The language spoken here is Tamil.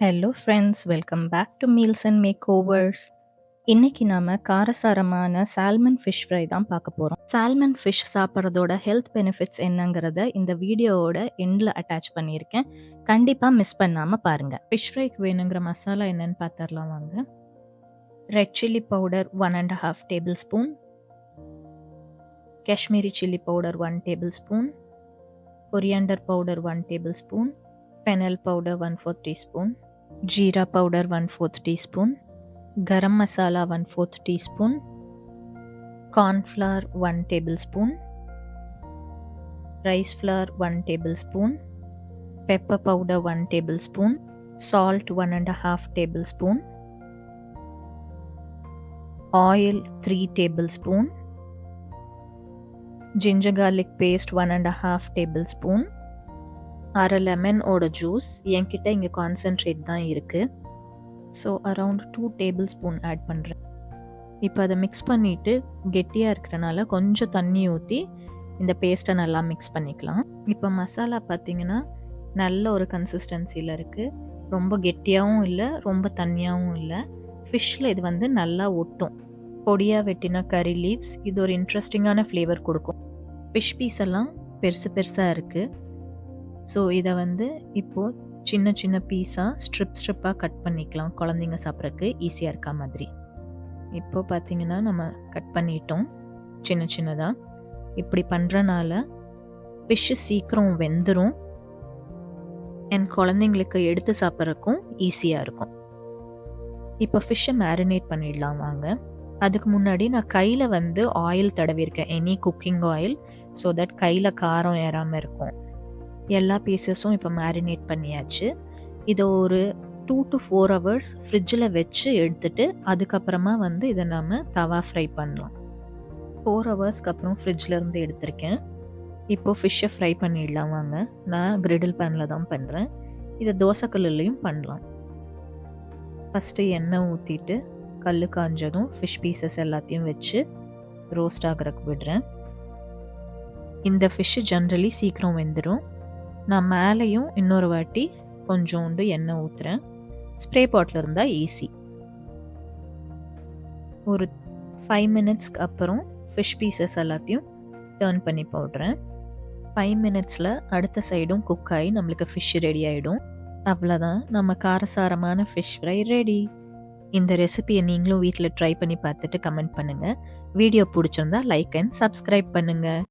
Hello friends, welcome back to meals and makeovers. இன்னைக்கு நாம காரசாரமான சால்மன் ஃபிஷ் ஃப்ரை தான் பார்க்க போகிறோம். சால்மன் ஃபிஷ் சாப்பிட்றதோட ஹெல்த் பெனிஃபிட்ஸ் என்னங்கிறத இந்த வீடியோவோட எண்டில் அட்டாச் பண்ணியிருக்கேன். கண்டிப்பாக மிஸ் பண்ணாமல் பாருங்கள். ஃபிஷ் ஃப்ரைக்கு வேணுங்கிற மசாலா என்னன்னு பார்த்துடலாம் வாங்க. Red chilli powder 1.5 table spoon, Kashmiri chilli powder 1 table spoon, coriander powder 1 table spoon, fennel powder 1/4 teaspoon, jeera powder 1/4 teaspoon, garam masala 1/4 teaspoon, corn flour 1 tablespoon, rice flour 1 tablespoon, pepper powder 1 tablespoon, salt 1.5 tablespoon, oil 3 tablespoon, ginger garlic paste 1.5 tablespoon, அரை லெமனோட ஜூஸ். என்கிட்ட இங்கே கான்சென்ட்ரேட் தான் இருக்குது, so around 2 table spoon add பண்ணுறேன். இப்போ அதை மிக்ஸ் பண்ணிவிட்டு கெட்டியாக இருக்கிறனால கொஞ்சம் தண்ணி ஊற்றி இந்த பேஸ்ட்டை நல்லா மிக்ஸ் பண்ணிக்கலாம். இப்போ மசாலா பார்த்திங்கன்னா நல்ல ஒரு கன்சிஸ்டன்சியில் இருக்குது. ரொம்ப கெட்டியாகவும் இல்லை, ரொம்ப தண்ணியாகவும் இல்லை. ஃபிஷ்ஷில் இது வந்து நல்லா ஒட்டும். பொடியாக வெட்டினா கறி லீவ்ஸ் இது ஒரு இன்ட்ரெஸ்டிங்கான ஃப்ளேவர் கொடுக்கும். ஃபிஷ் பீஸ் எல்லாம் பெருசு பெருசாக இருக்குது. ஸோ இதை வந்து இப்போது சின்ன சின்ன பீஸாக ஸ்ட்ரிப்பாக கட் பண்ணிக்கலாம், குழந்தைங்க சாப்பிட்றதுக்கு ஈஸியாக இருக்கா மாதிரி. இப்போது பார்த்திங்கன்னா நம்ம கட் பண்ணிட்டோம் சின்ன சின்னதாக. இப்படி பண்ணுறனால ஃபிஷ்ஷு சீக்கிரம் வெந்துடும் அண்ட் குழந்தைங்களுக்கு எடுத்து சாப்பிட்றதுக்கும் ஈஸியாக இருக்கும். இப்போ ஃபிஷ்ஷை மேரினேட் பண்ணிடலாம் வாங்க. அதுக்கு முன்னாடி நான் கையில் வந்து ஆயில் தடவிருக்கேன், any cooking oil, so that கையில் காரம் ஏறாமல் இருக்கும். எல்லா பீசஸும் இப்போ மேரினேட் பண்ணியாச்சு. இதை ஒரு 2 to 4 hours ஃப்ரிட்ஜில் வச்சு எடுத்துட்டு அதுக்கப்புறமா வந்து இதை நம்ம தவா ஃப்ரை பண்ணலாம். 4 ஹவர்ஸ்க்கு அப்புறம் ஃப்ரிட்ஜிலேருந்து எடுத்திருக்கேன். இப்போது ஃபிஷ்ஷை ஃப்ரை பண்ணிடலாம் வாங்க. நான் கிரிடில் பேனில் தான் பண்ணுறேன். இதை தோசைக்கல்லுலேயும் பண்ணலாம். ஃபஸ்ட்டு எண்ணெய் ஊற்றிட்டு கல் காஞ்சதும் ஃபிஷ் பீசஸ் எல்லாத்தையும் வச்சு ரோஸ்ட் ஆகிறதுக்கு விடுறேன். இந்த ஃபிஷ்ஷு ஜென்ரலி சீக்கிரம் வெந்துடும். நான் மேலேயும் இன்னொரு வாட்டி கொஞ்சோண்டு எண்ணெய் ஊற்றுறேன். ஸ்ப்ரே பாட்டில் இருந்தால் ஈஸி. ஒரு 5 மினிட்ஸ்க்கு அப்புறம் ஃபிஷ் பீசஸ் எல்லாத்தையும் டர்ன் பண்ணி போடுறேன். 5 மினிட்ஸில் அடுத்த சைடும் குக் ஆகி நம்மளுக்கு ஃபிஷ் ரெடி ஆகிடும். அவ்வளோதான், நம்ம காரசாரமான ஃபிஷ் ஃப்ரை ரெடி. இந்த ரெசிபியை நீங்களும் வீட்டில் ட்ரை பண்ணி பார்த்துட்டு கமெண்ட் பண்ணுங்கள். வீடியோ பிடிச்சிருந்தா லைக் அண்ட் சப்ஸ்கிரைப் பண்ணுங்கள்.